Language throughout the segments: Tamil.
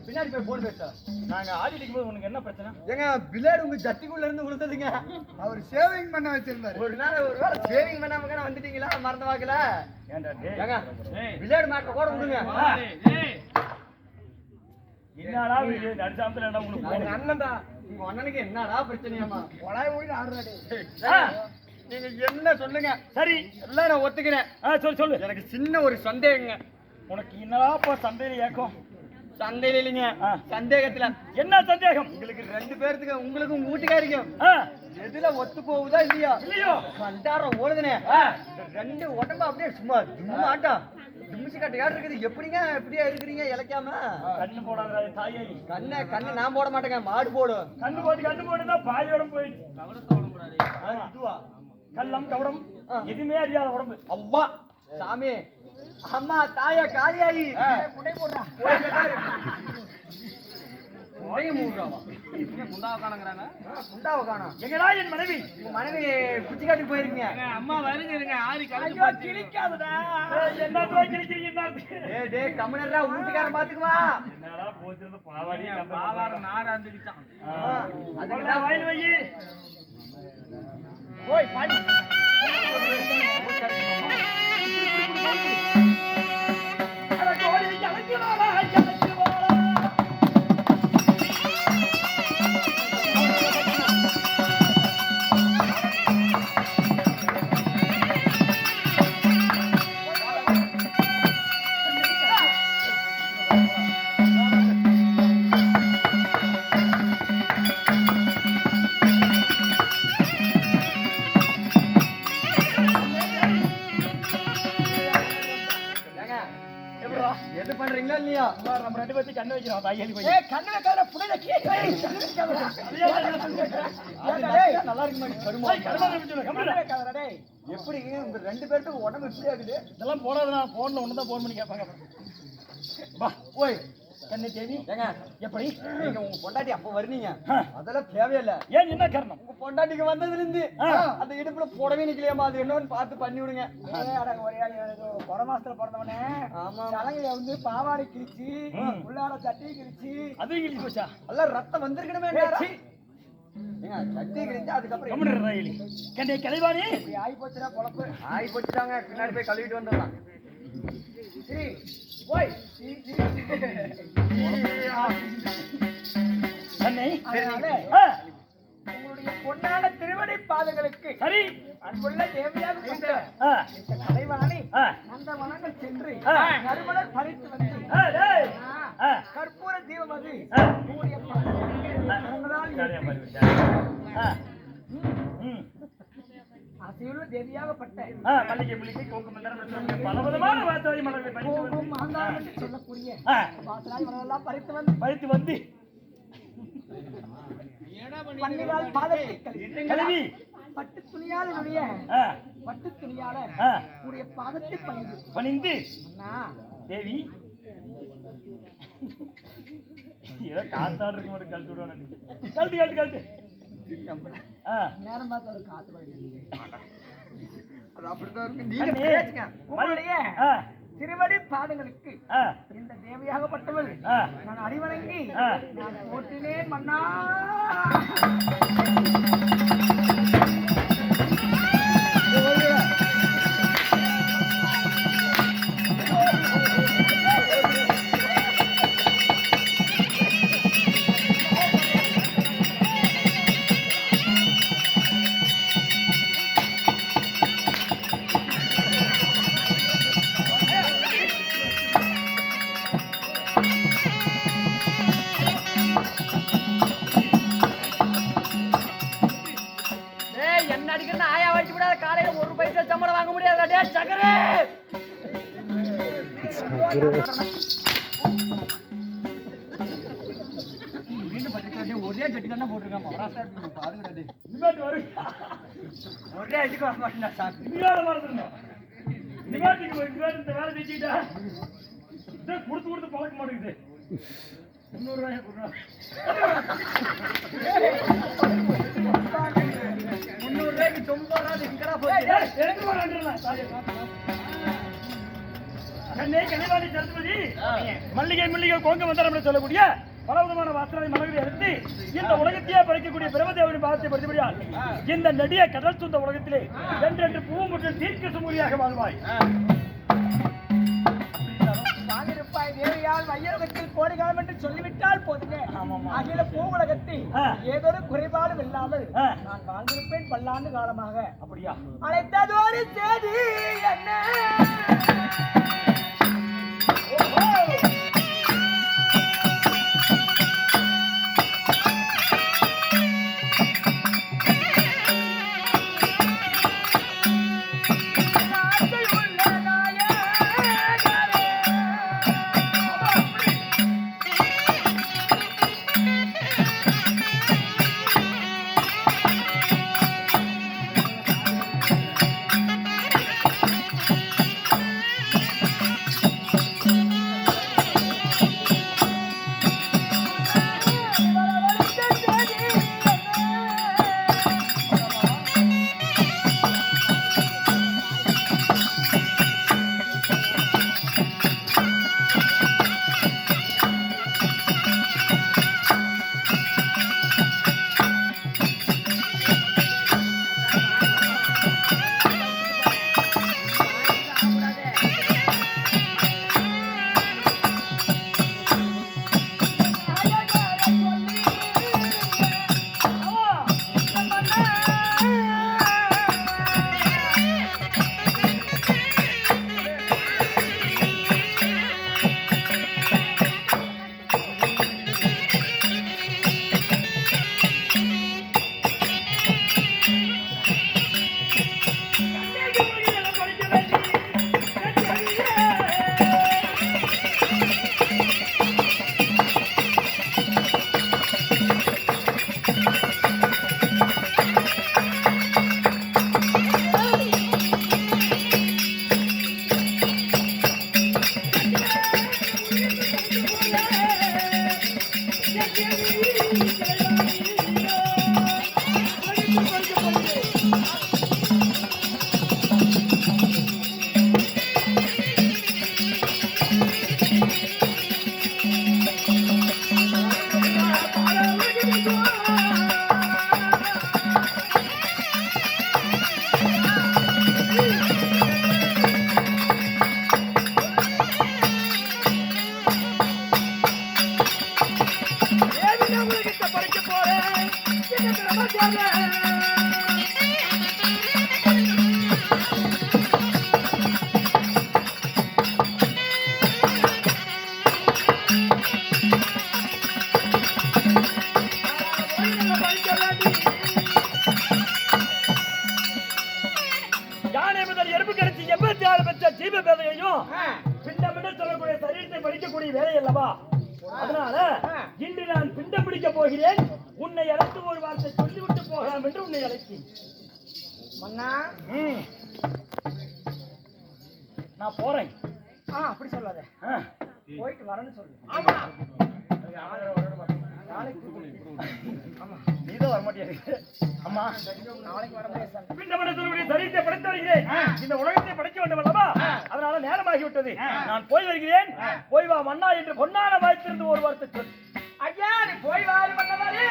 பின்னாடி போய் போன் பேச. நாங்க ஆடிட்டு இருக்கும்போது உனக்கு என்ன பிரச்சனை? ஏங்க பிளேடு உங்க ஜட்டிக்குள்ள இருந்து விழுந்ததுங்க. அவர் சேவிங் பண்ண வச்சிருந்தாரு. ஒரு நாள் ஒரு வேளை சேவிங் பண்ணாம வந்துட்டீங்களா? மறந்து வாக்கல. ஏண்டா டேய்? ஏங்க பிளேடு மாட்ட கூட விடுங்க. என்னடா இது நடிச்சாமத்துல என்ன உங்களுக்கு உங்க அண்ணன்டா. உங்க அண்ணனுக்கு என்னடா பிரச்சனையாமா? கொலாய் ஊடி ஆடுறாடே. நீங்க என்ன சொல்லுங்க. சரி எல்லாம் நான் ஒத்துக்கிறேன். சொல்லு. எனக்கு சின்ன ஒரு சந்தேகங்க. உனக்கு என்னடாப்பா சந்தையில ஏக்கம்? சந்தையில இல்லைங்க, சந்தேகத்துல. என்ன சந்தேகம்? உங்களுக்கு 2 பேருக்கு, உங்களுக்கு உங்க வீட்டுக்காரிக்கும் எதுல ஒத்து போகுதா இல்லையா? இல்லையோ கண்டாரம் ஓடுதுனே. 2 உடம்பு அப்படியே சும்மா தும்மாட்டம் தும்மிச்சு கட்டையாடு இருக்குது. எப்படிங்க இப்படியா இருக்கிறீங்க இழைக்காம? கண்ணு போடாத தாயே. கண்ணு நான் போட மாட்டேங்க, மாடு போடும். கண்ணு போட்டுதான் பாயோட போயிடுச்சு. இதுவா கள்ளம் கவடம் எதுவுமே அறியாத உடம்பு. அம்மா சாமி, அம்மா தாயா காளியாயி குண்டை போடுறா. குண்டாவை காணோம். எங்கடா என் மனைவி? உங்க மனைவி குச்சி காட்டுக்கு போயிருக்கீங்க. அம்மா வருங்க ஆரி கிழிக்காதடா. என்ன கிழிக்கிறீங்க? டேய் கமனரா வீட்டுக்காரன் பாத்துக்குவா. என்னடா போச்சிருந்து பாவாடி பாவார நாடு அந்துக்கிட்டான். அதுக்கு வாயில் வை. ஓய் பாடி. அட கோடி கலக்குறாடா கலக்குறாடா. எது பண்றீங்களா இல்லையா? நம்ம 2 பேரும் கண்ணு வைக்கிறோம். தாயேலி போய். கண்ணு வைக்காத புடில கீழே. நல்லா இருக்கு மாதிரி கருமா. டேய் எப்படி உங்க 2 பேருக்கு உடம்பு இப்படி ஆகுது? இதெல்லாம் போடாதடா. போன்ல ஒண்ணுதான் போன் பண்ணி கேட்பாங்க. வா ஓய் கண்ணு தேவி. ஏங்க எப்படி நீங்க உங்க பொண்டாட்டி அப்ப வருவீங்க, அதெல்லாம் தேவையில்ல. ஏன் என்ன காரணம்? உங்க பொண்டாட்டிக்கு வந்ததுல இருந்து அந்த இடுப்புல புடவே நிக்கலையாமா, அது என்னன்னு பார்த்து பண்ணி விடுங்க. கொட மாசத்துல பிறந்தவனே சலங்கைய வந்து பாவாடை கிழிச்சு உள்ளார சட்டி கிழிச்சு அது இங்கிலீஷ் போச்சா? எல்லாம் ரத்தம் வந்திருக்கணுமே. ஏங்க சட்டி கிழிச்சு அதுக்கப்புறம் கம்முனு ரயிலி கண்டே கலைவாணி ஆகி போச்சுன்னா பொழப்பு ஆகி போச்சுட்டாங்க. பின்னாடி போய் கழுவிட்டு வந்துடலாம். சரி போய் அண்ணே உங்களுடைய பொன்னான திருவடி பாதங்களுக்கு சரி அன்புள்ள தேவையாக கொண்ட இந்த கலைவாணி அந்த வனங்கள் சென்று நறுமலர் பறித்து வந்து கற்பூர தீபம் அது உங்களுடைய அசையுள்ள தேவியாகப்பட்ட மல்லிகை மல்லிகை கோக்கு பலவிதமான வார்த்தை மலர்களை சொல்லக்கூடிய வாசலாய் மலரெல்லாம் பறித்து வந்து பன்னிரால் பாதத்தை கல்வி பட்டு துணியாளனுடைய பட்டு துணியாளர் உடைய பாதத்தை பணிந்து தேவி ஏதோ காத்தாடு இருக்கு ஒரு கழுத்து விடுவாங்க. கழுத்து நேரம் பார்த்து ஒரு காத்து அப்படிதான் இருக்கு. நீங்க உங்களுடைய திருவடி பாதங்களுக்கு இந்த தேவியாகப்பட்டவள் நான் அடிவணங்கி நான் போட்டினேன் மன்னா. ஒரே ஜட்டி தானே போட்டிருக்கான். ஒரே இதுக்கு வர மாட்டேன் சார். வேலை செஞ்சுட்டா கொடுத்து பழக்க மாட்டேங்குது. 300 ரூபாய் 300 ரூபாய்க்கு ரொம்ப எங்கடா போச்சு? கண்ணே கலைவாணி சரஸ்வதி மல்லிகை முல்லிகை கோங்க வந்தாரம் சொல்லக்கூடிய பலவிதமான வாசனை மலர்களை எடுத்து இந்த உலகத்தையே படைக்கக்கூடிய பிரமதேவனின் பாகத்தை படுத்தபடியால் இந்த நெடிய கடல் சுந்த உலகத்திலே என்றென்று பூமுற்று தீர்க்க சுமூரியாக வாழ்வாய். வாங்கிருப்பாய் தேவையால் வையகத்தில் கோடிகாலம் என்று சொல்லிவிட்டால் போதுங்க. அகில பூ உலகத்தில் ஏதோ ஒரு குறைபாடும் இல்லாமல் நான் வாழ்ந்திருப்பேன் பல்லாண்டு காலமாக. அப்படியா? அழைத்ததோடு செய்தி என்ன அதனால இன்று நான் பிண்டம் பிடிக்க போகிறேன். உன்னை அழைத்து ஒரு வார்த்தை சொல்லிவிட்டு போகலாம் என்று உன்னை அழைத்தேன். மன்னா நான் போறேன். அப்படி சொல்லாத, போயிட்டு வரேன்னு சொல்லு. நீதான் வரமாட்டேன். அம்மா நாளைக்கு வரமாட்டேன். பிண்டமடத்தினுடைய சரீரத்தை படைத்து வருகிறேன். இந்த உலகத்தை படைக்க வேண்டும் அல்லவா? அதனால நேரமாகிவிட்டது. நான் போய் வருகிறேன். போய் வா மன்னா என்று பொன்னான வாய்த்திருந்து ஒரு வார்த்தை சொல். ஐயா நீ போய் வாரு மன்னவரே.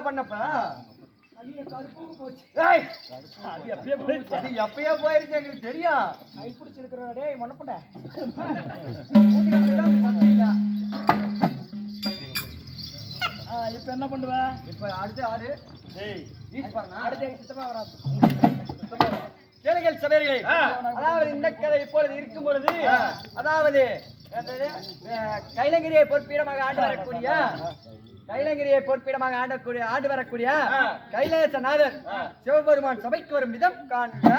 பண்ணப்ப ஐயோ, கருப்புக்கு போச்சு. ஏய், அது எப்பயே போயிடுச்சு. அது எப்பயோ போயிருச்சு எங்களுக்கு தெரியும். கை பிடிச்சிருக்கிறோம். டேய் மொனப்பட. இப்ப என்ன பண்ணுவ? இப்ப அடுத்து ஆடு டேய், அடுத்த சுத்தமா வராது. கேளுங்கள் சபையர்களே. அதாவது இந்த கதை இப்பொழுது இருக்கும் பொழுது அதாவது கைலங்கிரியை பொற்பீடமாக ஆண்டு வரக்கூடிய ஆண்டு வரக்கூடிய கைலாசநாதர் சிவபெருமான் சபைக்கு வரும் விதம் காண்க.